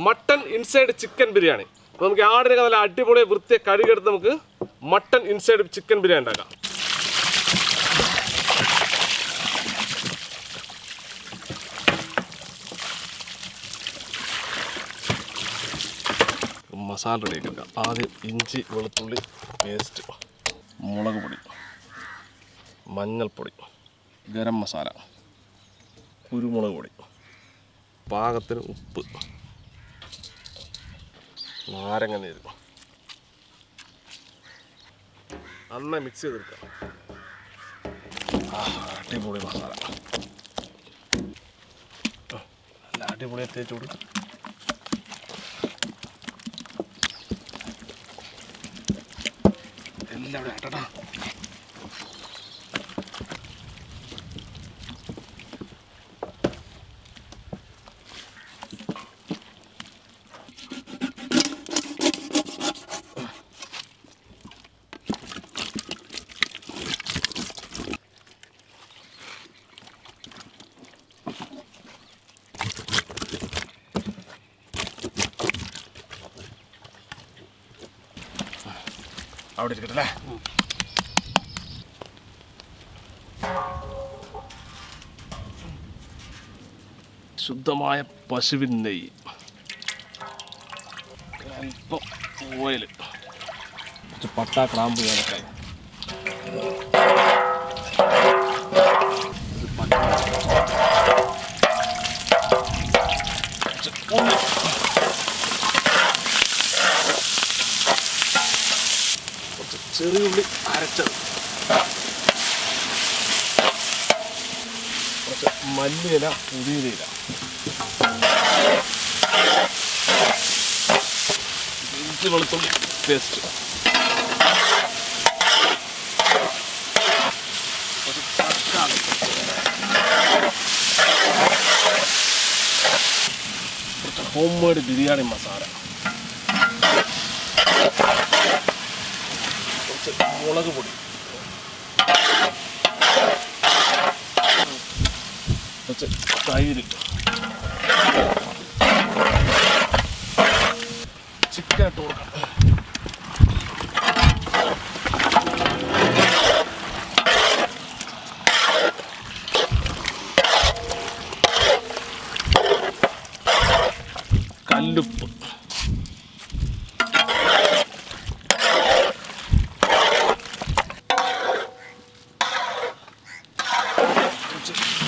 Mutton inside chicken biryani. അപ്പോൾ നമുക്ക് ആടിനൊക്കെ നല്ല അടിപൊളി വൃത്തിയെ കഴുകിയെടുത്ത് നമുക്ക് മട്ടൺ ഇൻസൈഡ് ചിക്കൻ ബിരിയാണി ഉണ്ടാക്കാം. മസാല റെഡി ആക്കി എടുക്കാം. ആദ്യം ഇഞ്ചി വെളുത്തുള്ളി പേസ്റ്റ്, മുളക് പൊടി, മഞ്ഞൾപ്പൊടി, ഗരം മസാല, കുരുമുളക് പൊടി, പാകത്തിന് ഉപ്പ്, നാരങ്ങ നീര്, നന്നായി മിക്സ് ചെയ്തെടുക്കാം. അടിപൊളി മസാല നല്ല അടിപൊളിയായി തേച്ച് കൊടുക്കാം. എല്ലാം ഇവിടെ കേട്ടോ. അവിടെ ഇരിക്കട്ടല്ലേ. ശുദ്ധമായ പശുവിൻ നെയ്യ്, അല്പം ഓയിൽ, കുറച്ച് പട്ട, ക്രാമ്പ്, ഏലക്കായ, ഉള്ളി, ചെറിയ ഉള്ളി അരച്ചത്, കുറച്ച് മല്ലിയില, പുതിയില, ഇഞ്ചി വെളുത്തുള്ളി പേസ്റ്റ്, കുറച്ച് തക്കാളി, കുറച്ച് ഹോം മെയ്ഡ് ബിരിയാണി മസാല, മുളക് പൊടി, കുറച്ച് തൈര്, ചിക്കൻ ഇട്ട് കൊടുക്കാം. കല്ലുപ്പ്,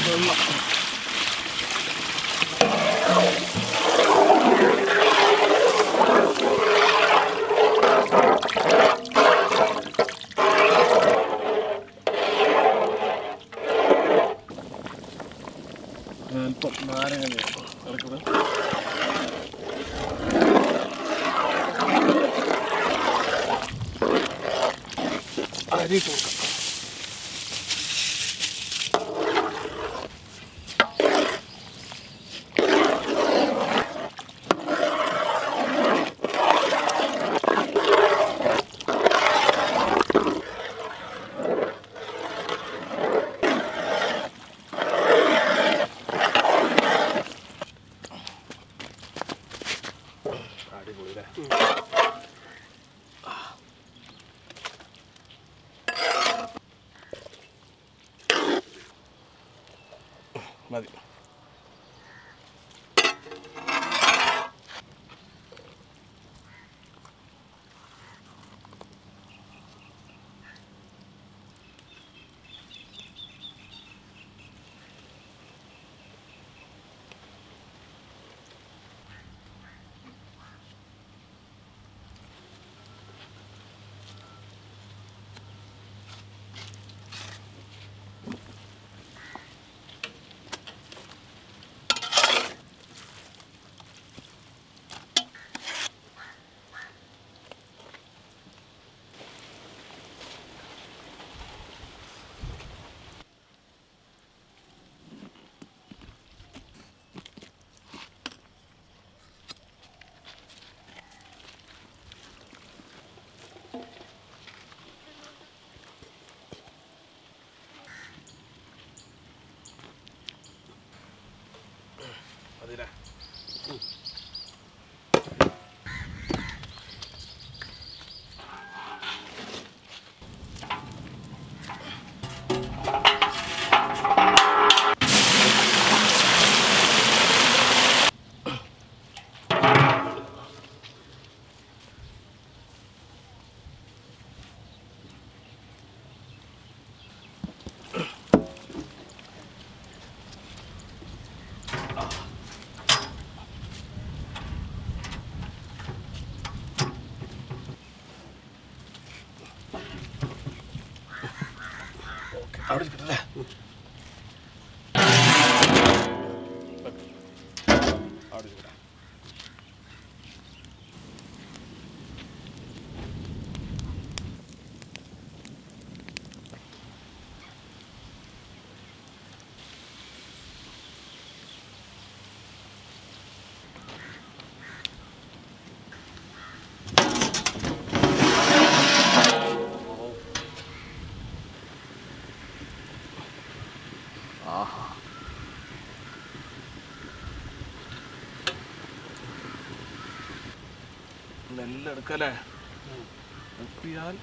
വെള്ളം, അല്പം നാരങ്ങ നീര് ഇറക്കുന്നത്, അരി കൊടുക്കാം. അടിപൊളി മതി. അവിടെ ഇരിക്കട്ടെ. അവിടെ ഇരിക്കട്ടെ. ആഹാ, നെല്ലെടുക്കല്ലേ ഉപ്പിയാൽ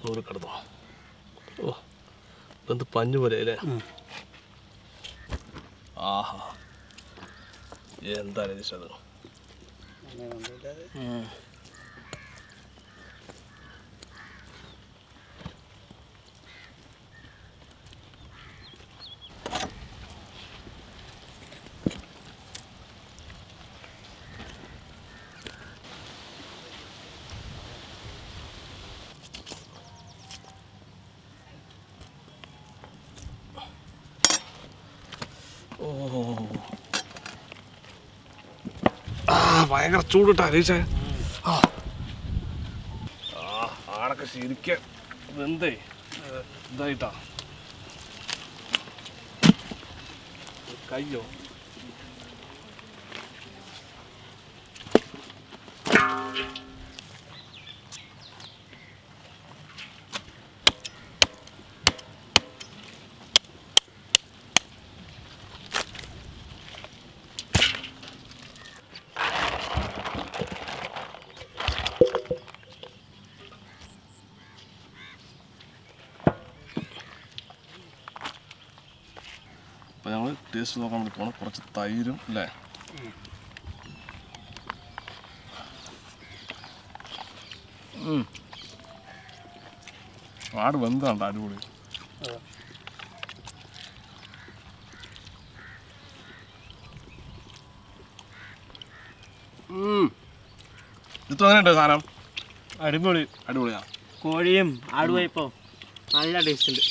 നൂറ് കിടന്നോ. ഓ, എന്ത് പഞ്ഞു പോലെ അല്ലേ. ആഹാ, എന്താ രതീഷത്. ഓ, ആ ഭയങ്കര ചൂടിട്ടാ രതീഷേ. ആ ആടൊക്കെ ശരിക്കും ഇതെന്തേ ഇതായിട്ടാ കയ്യോ. അപ്പോൾ ഞങ്ങൾ ടേസ്റ്റ് നോക്കാൻ വേണ്ടി പോകണം. കുറച്ച് തൈരും അല്ലേ. ആട് വെന്താണ്ട് അടിപൊളി. ഇത് അങ്ങനെയുണ്ട് സാധനം. അടിപൊളി. അടിപൊളിയാ. കോഴിയും ആടുവായിപ്പോ നല്ല ടേസ്റ്റ് ഉണ്ട്.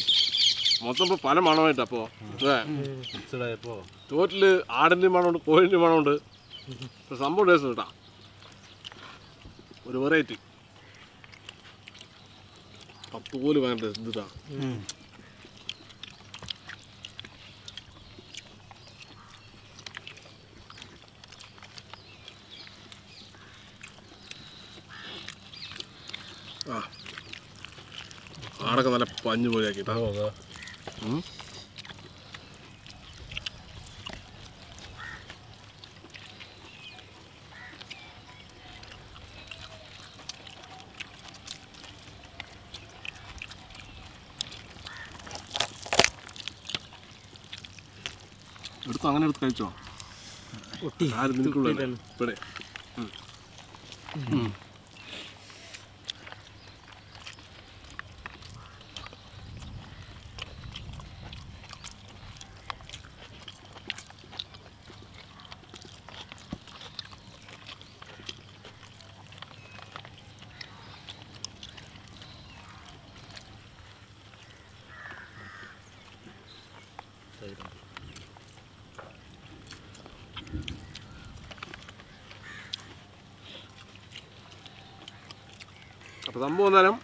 മൊത്തം ഇപ്പോൾ പല മണമായിട്ടാ. അപ്പോൾ മിക്സഡായപ്പോൾ തോറ്റിൽ ആടിൻ്റെയും മണമുണ്ട്, കോഴിൻ്റെയും മണമുണ്ട്. സംഭവം ടേസ്റ്റ് കേട്ടാ, ഒരു വെറൈറ്റി. പത്തോല് വേണ്ട ഇതാ. ആ ആടൊക്കെ നല്ല പഞ്ഞു പോലെയാക്കിട്ടാ. എടുത്തു, അങ്ങനെ എടുത്ത് കഴിച്ചോ. ആരും നിനക്കുള്ള ഇവിടെ. അപ്പോൾ സംഭവം എന്നാലും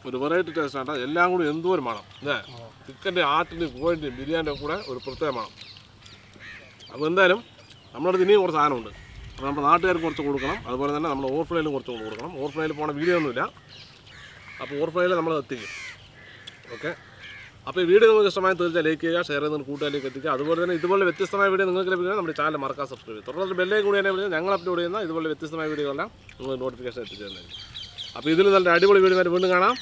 ഒരു വെറൈറ്റി ടേസ്റ്റാണ്. എല്ലാം കൂടി എന്തോ ഒരു മണം അല്ലേ. ചിക്കൻ്റെ, ആട്ടിൻ്റെയും കോഴിൻ്റെയും ബിരിയാണിൻ്റെ കൂടെ ഒരു പ്രത്യേക മണം. അപ്പോൾ എന്തായാലും നമ്മുടെ അടുത്ത് ഇനിയും കുറച്ച് സാധനമുണ്ട്. അപ്പോൾ നമ്മുടെ നാട്ടുകാർക്ക് കുറച്ച് കൊടുക്കണം. അതുപോലെ തന്നെ നമ്മുടെ ഓവർഫ്ലൈയിലും കുറച്ച് കൊടുക്കണം. ഓവർഫ്ലൈയിൽ പോണ വീഡിയോ ഒന്നുമില്ല. അപ്പോൾ ഓവർഫ്ലൈയിൽ നമ്മൾ എത്തിക്കും. ഓക്കെ. അപ്പോൾ ഈ വീഡിയോ നിങ്ങൾക്ക് ഇഷ്ടമായി തീർച്ചയായും ലൈക്ക് ചെയ്യുക, ഷെയർ ചെയ്യുന്ന കൂട്ടുകാരിലേക്ക് എത്തിക്കുക. അതുപോലെ തന്നെ ഇതുപോലെ വ്യത്യസ്തമായ വീഡിയോ നിങ്ങൾക്ക് ലഭിക്കുന്നത് നമ്മുടെ ചാനൽ മറക്കാൻ സബ്സ്ക്രൈബ് ചെയ്യുക. തുടർന്ന് ബെല്ലേക്ക് കൂടി തന്നെ വിളിച്ച് ഞങ്ങൾ അപ്ലോഡ് ചെയ്യുന്ന ഇതുപോലെ വ്യത്യസ്തമായ വീഡിയോകളെല്ലാം നിങ്ങൾ നോട്ടിഫിക്കേഷൻ എത്തിച്ചേരുന്നതായിരിക്കും. അപ്പോൾ ഇതിൽ നല്ല അടിപൊളി വീഡിയോ വീണ്ടും കാണാം.